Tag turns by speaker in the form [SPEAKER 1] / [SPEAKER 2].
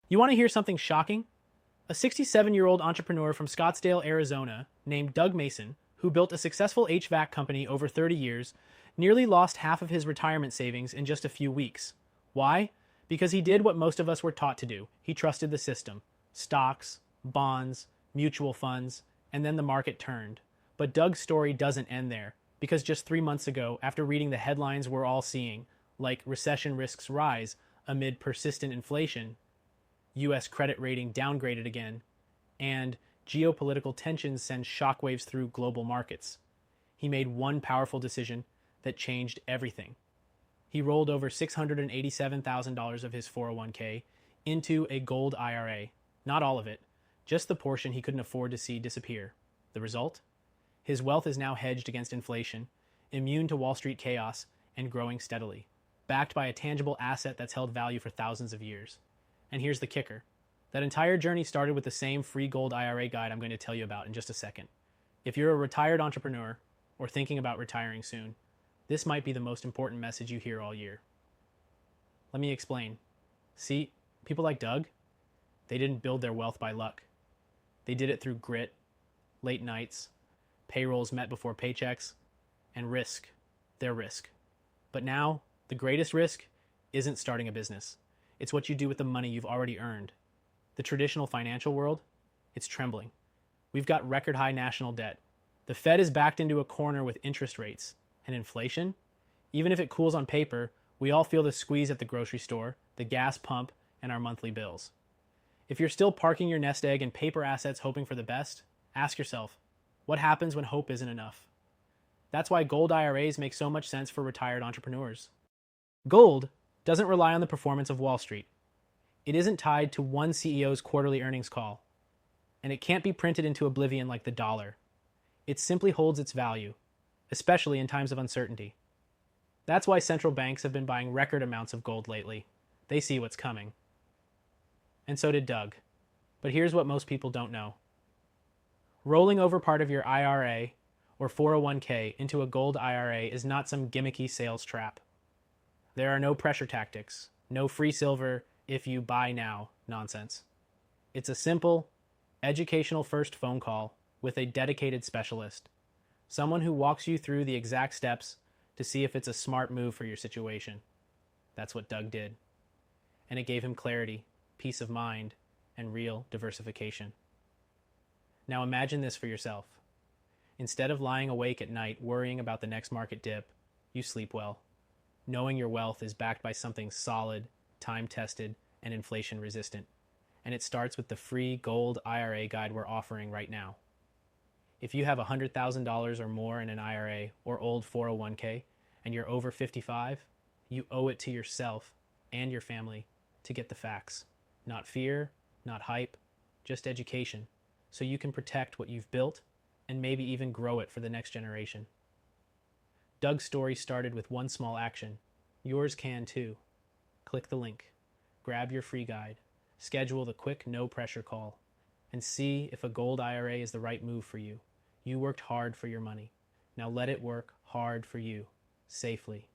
[SPEAKER 1] You want to hear something shocking? A 67-year-old entrepreneur from Scottsdale, Arizona, named Doug Mason, who built a successful HVAC company over 30 years, nearly lost half of his retirement savings in just a few weeks. Why? Because he did what most of us were taught to do. He trusted the system. Stocks, bonds, mutual funds, and then the market turned. But Doug's story doesn't end there, because just 3 months ago, after reading the headlines we're all seeing, like recession risks rise amid persistent inflation, US credit rating downgraded again, and geopolitical tensions send shockwaves through global markets, he made one powerful decision that changed everything. He rolled over $687,000 of his 401k into a gold IRA. Not all of it, just the portion he couldn't afford to see disappear. The result? His wealth is now hedged against inflation, immune to Wall Street chaos, and growing steadily, backed by a tangible asset that's held value for thousands of years. And here's the kicker. That entire journey started with the same free gold IRA guide I'm going to tell you about in just a second. If you're a retired entrepreneur or thinking about retiring soon, this might be the most important message you hear all year. Let me explain. See, people like Doug, they didn't build their wealth by luck. They did it through grit, late nights, payrolls met before paychecks, and risk, their risk. But now, the greatest risk isn't starting a business. It's what you do with the money you've already earned. The traditional financial world, it's trembling. We've got record high national debt. The Fed is backed into a corner with interest rates. And inflation? Even if it cools on paper, we all feel the squeeze at the grocery store, the gas pump, and our monthly bills. If you're still parking your nest egg in paper assets hoping for the best, ask yourself, what happens when hope isn't enough? That's why gold IRAs make so much sense for retired entrepreneurs. Gold doesn't rely on the performance of Wall Street. It isn't tied to one CEO's quarterly earnings call. And it can't be printed into oblivion like the dollar. It simply holds its value, especially in times of uncertainty. That's why central banks have been buying record amounts of gold lately. They see what's coming. And so did Doug. But here's what most people don't know. Rolling over part of your IRA or 401k into a gold IRA is not some gimmicky sales trap. There are no pressure tactics, no free silver if you buy now nonsense. It's a simple, educational first phone call with a dedicated specialist. Someone who walks you through the exact steps to see if it's a smart move for your situation. That's what Doug did. And it gave him clarity, peace of mind, and real diversification. Now imagine this for yourself. Instead of lying awake at night worrying about the next market dip, you sleep well, knowing your wealth is backed by something solid, time-tested, and inflation-resistant. And it starts with the free gold IRA guide we're offering right now. If you have $100,000 or more in an IRA or old 401k and you're over 55, you owe it to yourself and your family to get the facts. Not fear, not hype, just education, so you can protect what you've built and maybe even grow it for the next generation. Doug's story started with one small action. Yours can too. Click the link, grab your free guide, schedule the quick no-pressure call, and see if a gold IRA is the right move for you. You worked hard for your money. Now let it work hard for you, safely.